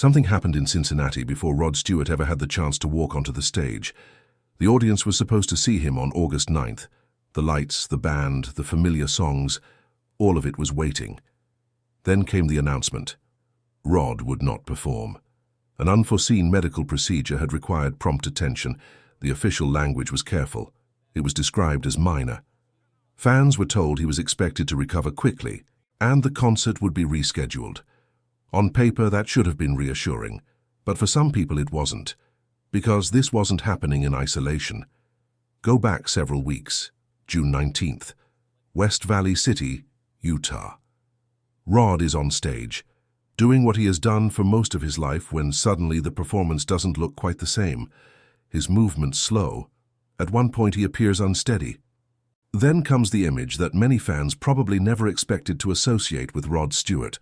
Something happened in Cincinnati before Rod Stewart ever had the chance to walk onto the stage. The audience was supposed to see him on August 9th. The lights, the band, the familiar songs, all of it was waiting. Then came the announcement. Rod would not perform. An unforeseen medical procedure had required prompt attention. The official language was careful. It was described as minor. Fans were told he was expected to recover quickly, and the concert would be rescheduled. On paper, that should have been reassuring, but for some people it wasn't, because this wasn't happening in isolation. Go back several weeks. June 19th, West Valley City, Utah. Rod is on stage, doing what he has done for most of his life when suddenly the performance doesn't look quite the same. His movements slow. At one point he appears unsteady. Then comes the image that many fans probably never expected to associate with Rod Stewart,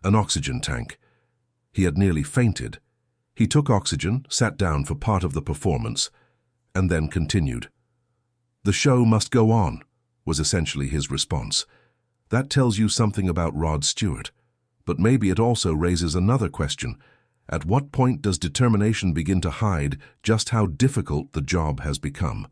an oxygen tank. He had nearly fainted. He took oxygen, sat down for part of the performance, and then continued. "The show must go on," was essentially his response. That tells you something about Rod Stewart, but maybe it also raises another question. At what point does determination begin to hide just how difficult the job has become?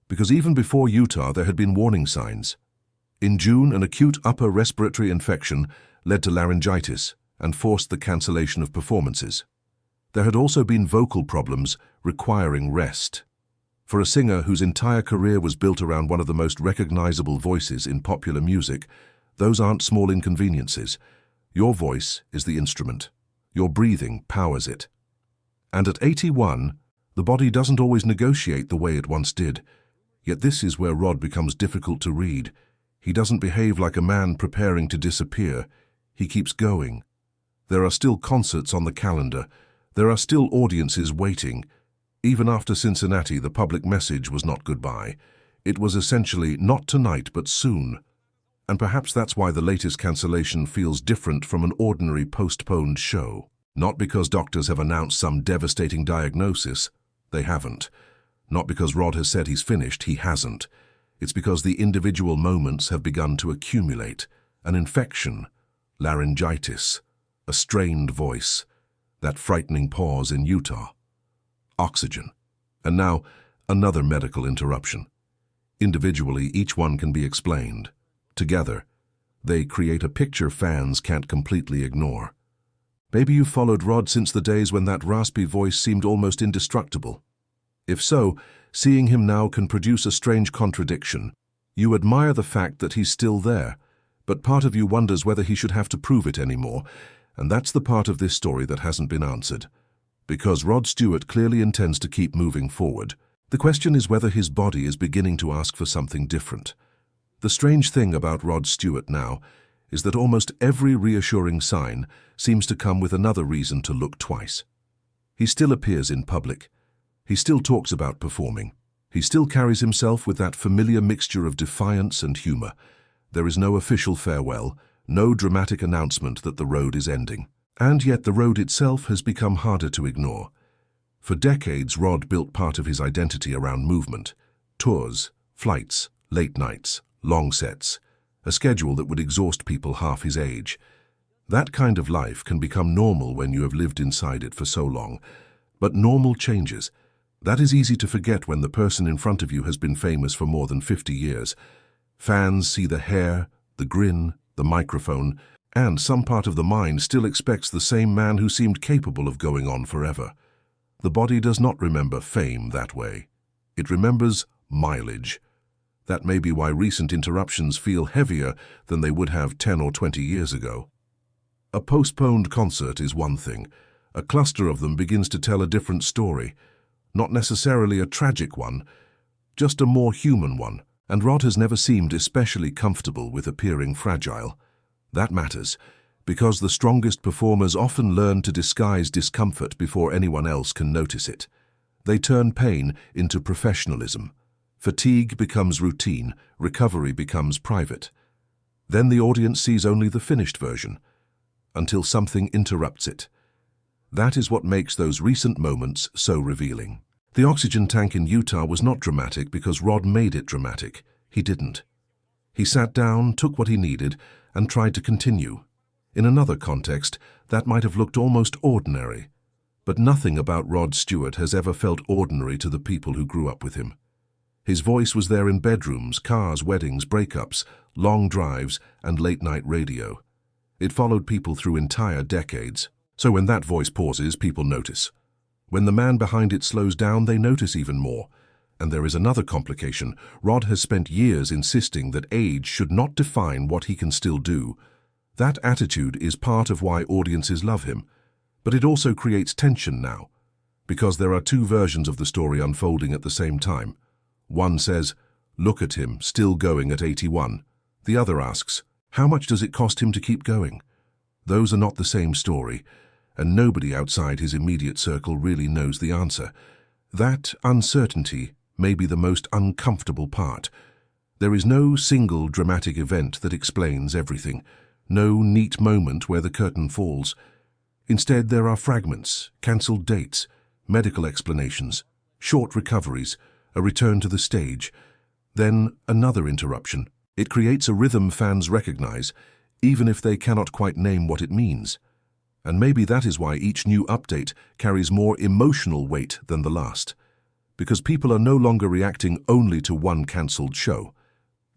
Because even before Utah, there had been warning signs. In June, an acute upper respiratory infection led to laryngitis and forced the cancellation of performances. There had also been vocal problems requiring rest. For a singer whose entire career was built around one of the most recognizable voices in popular music, those aren't small inconveniences. Your voice is the instrument. Your breathing powers it. And at 81, the body doesn't always negotiate the way it once did. Yet this is where Rod becomes difficult to read. He doesn't behave like a man preparing to disappear. He keeps going. There are still concerts on the calendar. There are still audiences waiting. Even after Cincinnati, the public message was not goodbye. It was essentially not tonight, but soon. And perhaps that's why the latest cancellation feels different from an ordinary postponed show. Not because doctors have announced some devastating diagnosis. They haven't. Not because Rod has said he's finished. He hasn't. It's because the individual moments have begun to accumulate. An infection, laryngitis, a strained voice, that frightening pause in Utah. Oxygen. And now, another medical interruption. Individually, each one can be explained. Together, they create a picture fans can't completely ignore. Maybe you've followed Rod since the days when that raspy voice seemed almost indestructible. If so, seeing him now can produce a strange contradiction. You admire the fact that he's still there, but part of you wonders whether he should have to prove it anymore, and that's the part of this story that hasn't been answered. Because Rod Stewart clearly intends to keep moving forward, the question is whether his body is beginning to ask for something different. The strange thing about Rod Stewart now is that almost every reassuring sign seems to come with another reason to look twice. He still appears in public. He still talks about performing. He still carries himself with that familiar mixture of defiance and humor. There is no official farewell, no dramatic announcement that the road is ending. And yet the road itself has become harder to ignore. For decades, Rod built part of his identity around movement. Tours, flights, late nights, long sets, a schedule that would exhaust people half his age. That kind of life can become normal when you have lived inside it for so long. But normal changes. That is easy to forget when the person in front of you has been famous for more than 50 years. Fans see the hair, the grin, the microphone, and some part of the mind still expects the same man who seemed capable of going on forever. The body does not remember fame that way. It remembers mileage. That may be why recent interruptions feel heavier than they would have 10 or 20 years ago. A postponed concert is one thing. A cluster of them begins to tell a different story. Not necessarily a tragic one, just a more human one. And Rod has never seemed especially comfortable with appearing fragile. That matters, because the strongest performers often learn to disguise discomfort before anyone else can notice it. They turn pain into professionalism. Fatigue becomes routine, recovery becomes private. Then the audience sees only the finished version, until something interrupts it. That is what makes those recent moments so revealing. The oxygen tank in Utah was not dramatic because Rod made it dramatic. He didn't. He sat down, took what he needed, and tried to continue. In another context, that might have looked almost ordinary. But nothing about Rod Stewart has ever felt ordinary to the people who grew up with him. His voice was there in bedrooms, cars, weddings, breakups, long drives, and late-night radio. It followed people through entire decades. So when that voice pauses, people notice. When the man behind it slows down, they notice even more. And there is another complication. Rod has spent years insisting that age should not define what he can still do. That attitude is part of why audiences love him. But it also creates tension now, because there are two versions of the story unfolding at the same time. One says, "Look at him, still going at 81. The other asks, "How much does it cost him to keep going?" Those are not the same story, and nobody outside his immediate circle really knows the answer. That uncertainty may be the most uncomfortable part. There is no single dramatic event that explains everything, no neat moment where the curtain falls. Instead, there are fragments, cancelled dates, medical explanations, short recoveries, a return to the stage, then another interruption. It creates a rhythm fans recognize, even if they cannot quite name what it means. And maybe that is why each new update carries more emotional weight than the last. Because people are no longer reacting only to one cancelled show.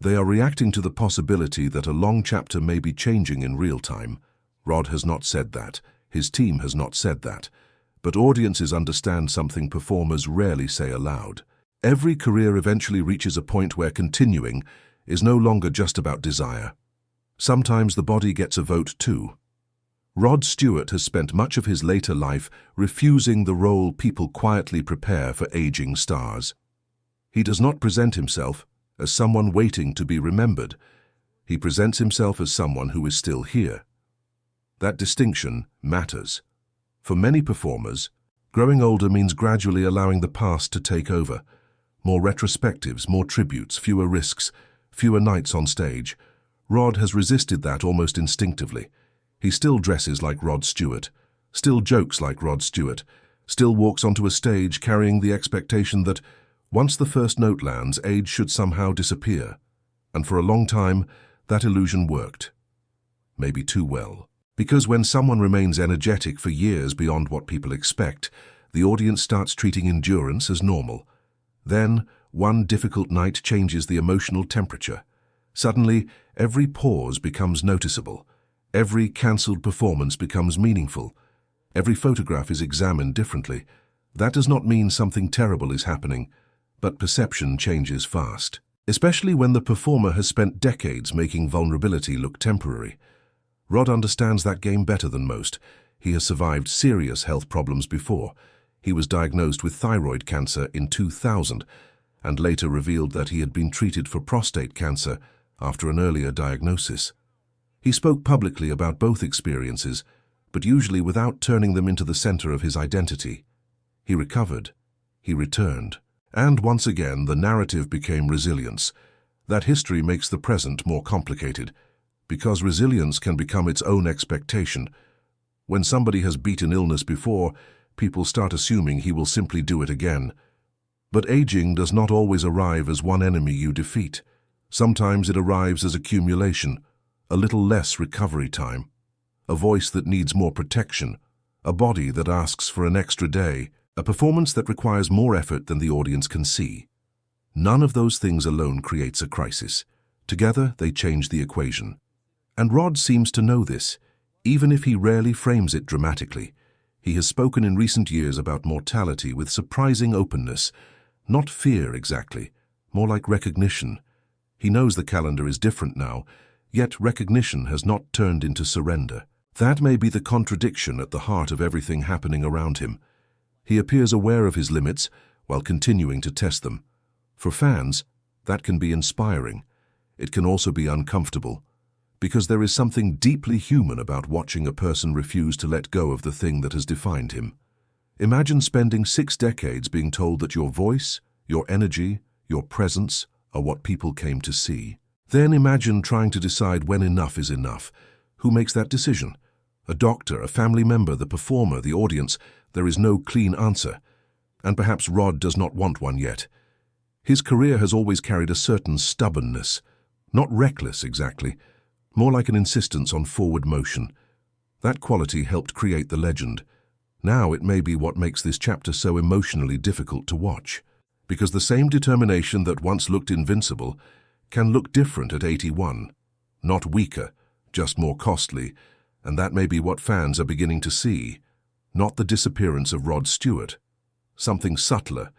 They are reacting to the possibility that a long chapter may be changing in real time. Rod has not said that. His team has not said that. But audiences understand something performers rarely say aloud. Every career eventually reaches a point where continuing is no longer just about desire. Sometimes the body gets a vote too. Rod Stewart has spent much of his later life refusing the role people quietly prepare for aging stars. He does not present himself as someone waiting to be remembered. He presents himself as someone who is still here. That distinction matters. For many performers, growing older means gradually allowing the past to take over. More retrospectives, more tributes, fewer risks, fewer nights on stage. Rod has resisted that almost instinctively. He still dresses like Rod Stewart, still jokes like Rod Stewart, still walks onto a stage carrying the expectation that once the first note lands, age should somehow disappear. And for a long time, that illusion worked. Maybe too well. Because when someone remains energetic for years beyond what people expect, the audience starts treating endurance as normal. Then, one difficult night changes the emotional temperature. Suddenly, every pause becomes noticeable. Every cancelled performance becomes meaningful. Every photograph is examined differently. That does not mean something terrible is happening, but perception changes fast. Especially when the performer has spent decades making vulnerability look temporary. Rod understands that game better than most. He has survived serious health problems before. He was diagnosed with thyroid cancer in 2000 and later revealed that he had been treated for prostate cancer after an earlier diagnosis. He spoke publicly about both experiences, but usually without turning them into the center of his identity. He recovered. He returned. And once again, the narrative became resilience. That history makes the present more complicated, because resilience can become its own expectation. When somebody has beaten illness before, people start assuming he will simply do it again. But aging does not always arrive as one enemy you defeat. Sometimes it arrives as accumulation, a little less recovery time, a voice that needs more protection, a body that asks for an extra day, a performance that requires more effort than the audience can see. None of those things alone creates a crisis. Together, they change the equation. And Rod seems to know this, even if he rarely frames it dramatically. He has spoken in recent years about mortality with surprising openness, not fear exactly, more like recognition. He knows the calendar is different now, yet recognition has not turned into surrender. That may be the contradiction at the heart of everything happening around him. He appears aware of his limits while continuing to test them. For fans, that can be inspiring. It can also be uncomfortable, because there is something deeply human about watching a person refuse to let go of the thing that has defined him. Imagine spending 6 decades being told that your voice, your energy, your presence are what people came to see. Then imagine trying to decide when enough is enough. Who makes that decision? A doctor, a family member, the performer, the audience. There is no clean answer. And perhaps Rod does not want one yet. His career has always carried a certain stubbornness. Not reckless exactly, more like an insistence on forward motion. That quality helped create the legend. Now it may be what makes this chapter so emotionally difficult to watch, because the same determination that once looked invincible can look different at 81. Not weaker, just more costly, and that may be what fans are beginning to see. Not the disappearance of Rod Stewart. Something subtler,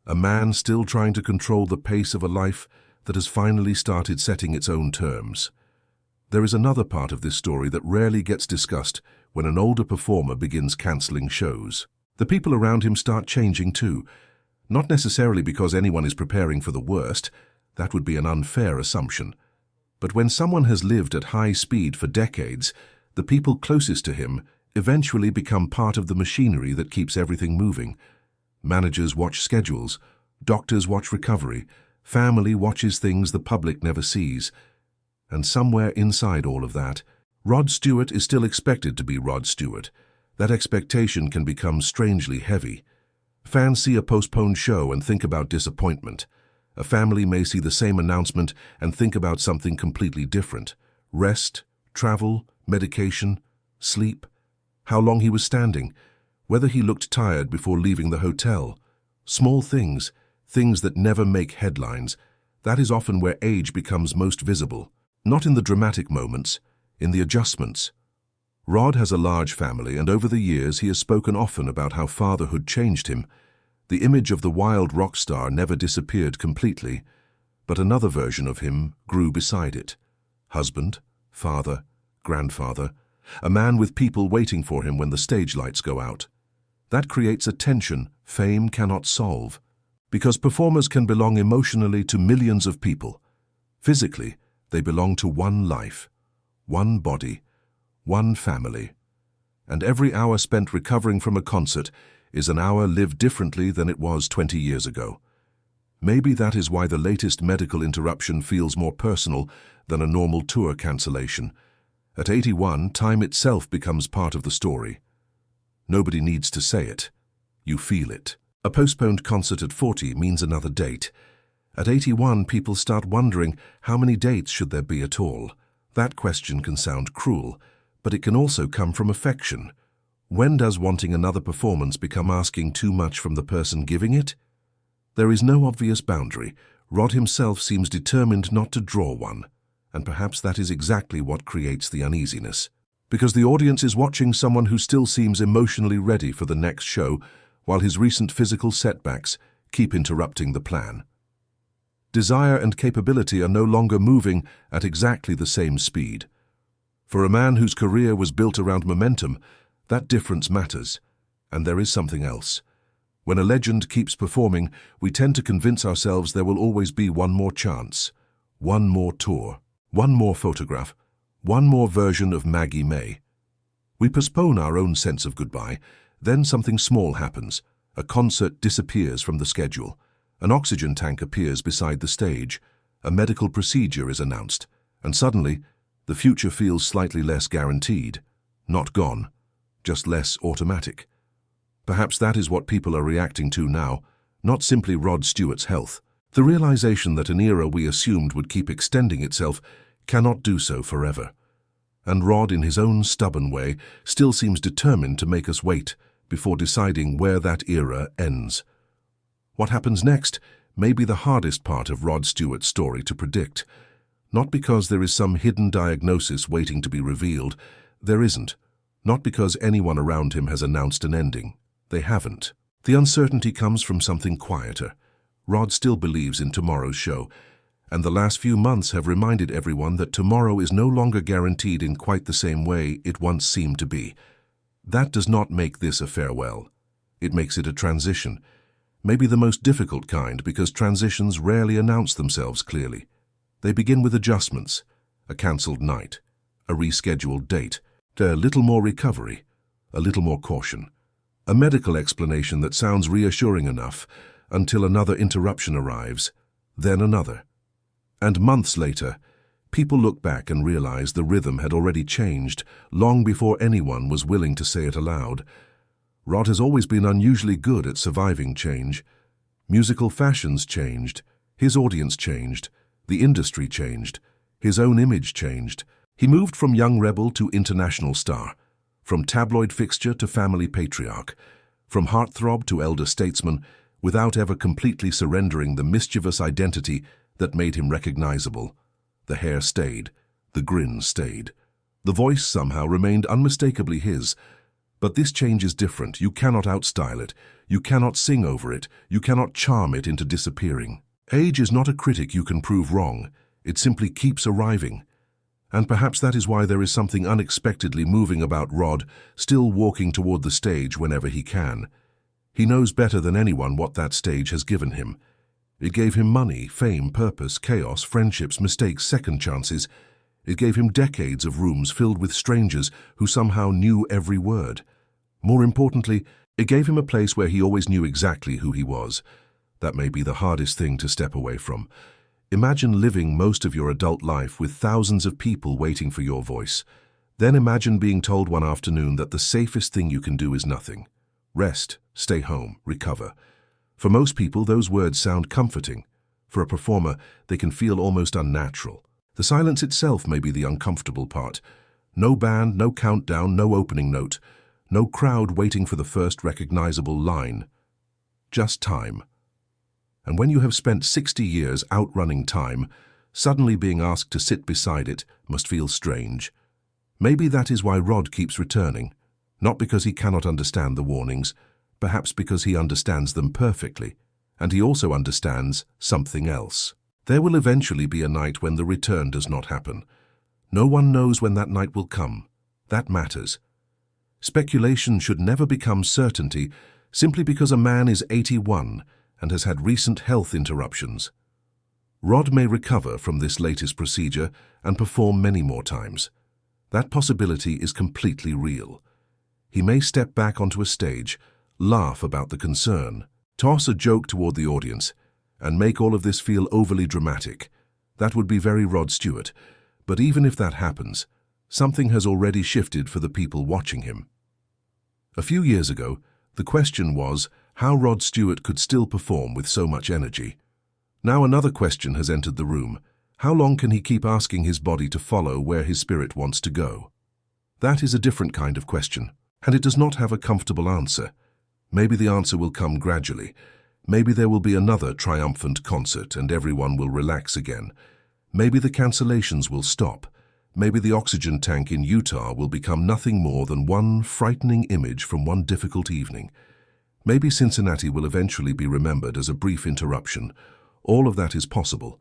a man still trying to control the pace of a life that has finally started setting its own terms. There is another part of this story that rarely gets discussed when an older performer begins cancelling shows. The people around him start changing too, not necessarily because anyone is preparing for the worst. That would be an unfair assumption. But when someone has lived at high speed for decades, the people closest to him eventually become part of the machinery that keeps everything moving. Managers watch schedules, doctors watch recovery, family watches things the public never sees. And somewhere inside all of that, Rod Stewart is still expected to be Rod Stewart. That expectation can become strangely heavy. Fans see a postponed show and think about disappointment. A family may see the same announcement and think about something completely different. Rest, travel, medication, sleep, how long he was standing, whether he looked tired before leaving the hotel. Small things, things that never make headlines. That is often where age becomes most visible. Not in the dramatic moments, in the adjustments. Rod has a large family, and over the years he has spoken often about how fatherhood changed him. The image of the wild rock star never disappeared completely, but another version of him grew beside it. Husband, father, grandfather, a man with people waiting for him when the stage lights go out. That creates a tension fame cannot solve, because performers can belong emotionally to millions of people. Physically, they belong to one life, one body, one family. And every hour spent recovering from a concert is an hour lived differently than it was 20 years ago. Maybe that is why the latest medical interruption feels more personal than a normal tour cancellation. At 81, time itself becomes part of the story. Nobody needs to say it. You feel it. A postponed concert at 40 means another date. At 81, people start wondering how many dates should there be at all. That question can sound cruel, but it can also come from affection. When does wanting another performance become asking too much from the person giving it? There is no obvious boundary. Rod himself seems determined not to draw one, and perhaps that is exactly what creates the uneasiness. Because the audience is watching someone who still seems emotionally ready for the next show, while his recent physical setbacks keep interrupting the plan. Desire and capability are no longer moving at exactly the same speed. For a man whose career was built around momentum, that difference matters. And there is something else. When a legend keeps performing, we tend to convince ourselves there will always be one more chance, one more tour, one more photograph, one more version of Maggie May. We postpone our own sense of goodbye. Then something small happens. A concert disappears from the schedule. An oxygen tank appears beside the stage. A medical procedure is announced. And suddenly, the future feels slightly less guaranteed. Not gone, just less automatic. Perhaps that is what people are reacting to now, not simply Rod Stewart's health. The realization that an era we assumed would keep extending itself cannot do so forever. And Rod, in his own stubborn way, still seems determined to make us wait before deciding where that era ends. What happens next may be the hardest part of Rod Stewart's story to predict. Not because there is some hidden diagnosis waiting to be revealed. There isn't. Not because anyone around him has announced an ending. They haven't. The uncertainty comes from something quieter. Rod still believes in tomorrow's show, and the last few months have reminded everyone that tomorrow is no longer guaranteed in quite the same way it once seemed to be. That does not make this a farewell. It makes it a transition. Maybe the most difficult kind, because transitions rarely announce themselves clearly. They begin with adjustments, a cancelled night, a rescheduled date, a little more recovery, a little more caution, a medical explanation that sounds reassuring enough until another interruption arrives, then another. And months later, people look back and realize the rhythm had already changed long before anyone was willing to say it aloud. Rod has always been unusually good at surviving change. Musical fashions changed, his audience changed, the industry changed, his own image changed. He moved from young rebel to international star. From tabloid fixture to family patriarch, from heartthrob to elder statesman, without ever completely surrendering the mischievous identity that made him recognizable. The hair stayed, the grin stayed. The voice somehow remained unmistakably his. But this change is different. You cannot outstyle it. You cannot sing over it. You cannot charm it into disappearing. Age is not a critic you can prove wrong. It simply keeps arriving. And perhaps that is why there is something unexpectedly moving about Rod, still walking toward the stage whenever he can. He knows better than anyone what that stage has given him. It gave him money, fame, purpose, chaos, friendships, mistakes, second chances. It gave him decades of rooms filled with strangers who somehow knew every word. More importantly, it gave him a place where he always knew exactly who he was. That may be the hardest thing to step away from. Imagine living most of your adult life with thousands of people waiting for your voice. Then imagine being told one afternoon that the safest thing you can do is nothing. Rest, stay home, recover. For most people, those words sound comforting. For a performer, they can feel almost unnatural. The silence itself may be the uncomfortable part. No band, no countdown, no opening note. No crowd waiting for the first recognizable line. Just time. And when you have spent 60 years outrunning time, suddenly being asked to sit beside it must feel strange. Maybe that is why Rod keeps returning. Not because he cannot understand the warnings, perhaps because he understands them perfectly. And he also understands something else. There will eventually be a night when the return does not happen. No one knows when that night will come. That matters. Speculation should never become certainty simply because a man is 81 and has had recent health interruptions. Rod may recover from this latest procedure and perform many more times. That possibility is completely real. He may step back onto a stage, laugh about the concern, toss a joke toward the audience, and make all of this feel overly dramatic. That would be very Rod Stewart. But even if that happens, something has already shifted for the people watching him. A few years ago, the question was how Rod Stewart could still perform with so much energy. Now another question has entered the room. How long can he keep asking his body to follow where his spirit wants to go? That is a different kind of question, and it does not have a comfortable answer. Maybe the answer will come gradually. Maybe there will be another triumphant concert and everyone will relax again. Maybe the cancellations will stop. Maybe the oxygen tank in Utah will become nothing more than one frightening image from one difficult evening. Maybe Cincinnati will eventually be remembered as a brief interruption. All of that is possible,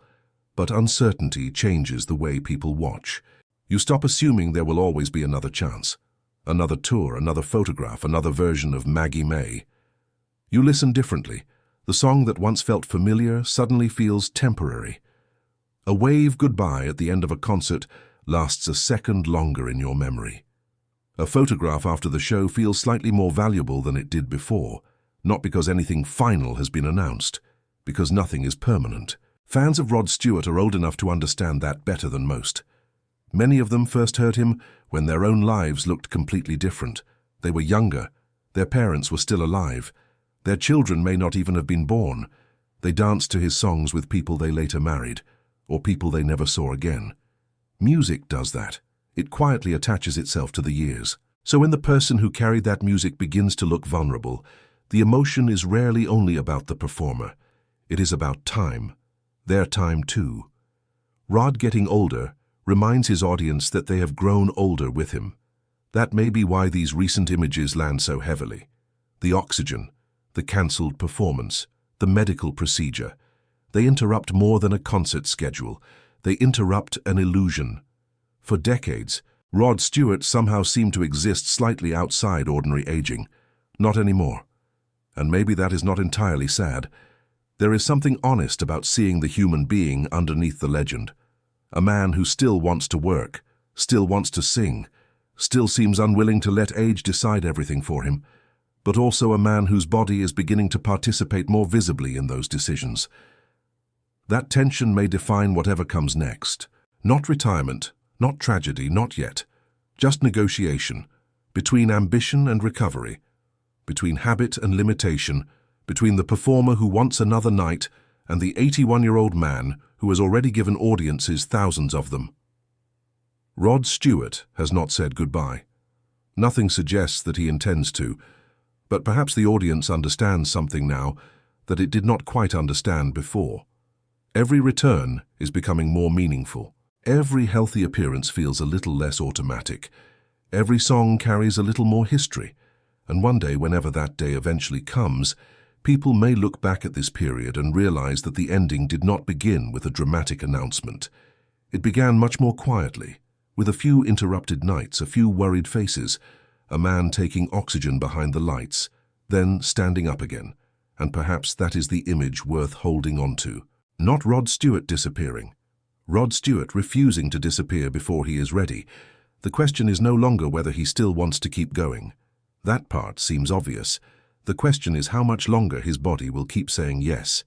but uncertainty changes the way people watch. You stop assuming there will always be another chance, another tour, another photograph, another version of Maggie May. You listen differently. The song that once felt familiar suddenly feels temporary. A wave goodbye at the end of a concert lasts a second longer in your memory. A photograph after the show feels slightly more valuable than it did before, not because anything final has been announced, because nothing is permanent. Fans of Rod Stewart are old enough to understand that better than most. Many of them first heard him when their own lives looked completely different. They were younger, their parents were still alive, their children may not even have been born. They danced to his songs with people they later married, or people they never saw again. Music does that. It quietly attaches itself to the years. So when the person who carried that music begins to look vulnerable, the emotion is rarely only about the performer. It is about time. Their time too. Rod getting older reminds his audience that they have grown older with him. That may be why these recent images land so heavily. The oxygen, the cancelled performance, the medical procedure. They interrupt more than a concert schedule. They interrupt an illusion. For decades, Rod Stewart somehow seemed to exist slightly outside ordinary aging. Not anymore. And maybe that is not entirely sad. There is something honest about seeing the human being underneath the legend. A man who still wants to work, still wants to sing, still seems unwilling to let age decide everything for him, but also a man whose body is beginning to participate more visibly in those decisions. That tension may define whatever comes next. Not retirement, not tragedy, not yet. Just negotiation, between ambition and recovery, between habit and limitation, between the performer who wants another night and the 81-year-old man who has already given audiences thousands of them. Rod Stewart has not said goodbye. Nothing suggests that he intends to, but perhaps the audience understands something now that it did not quite understand before. Every return is becoming more meaningful. Every healthy appearance feels a little less automatic. Every song carries a little more history. And one day, whenever that day eventually comes, people may look back at this period and realize that the ending did not begin with a dramatic announcement. It began much more quietly, with a few interrupted nights, a few worried faces, a man taking oxygen behind the lights, then standing up again. And perhaps that is the image worth holding on to. Not Rod Stewart disappearing. Rod Stewart refusing to disappear before he is ready. The question is no longer whether he still wants to keep going. That part seems obvious. The question is how much longer his body will keep saying yes.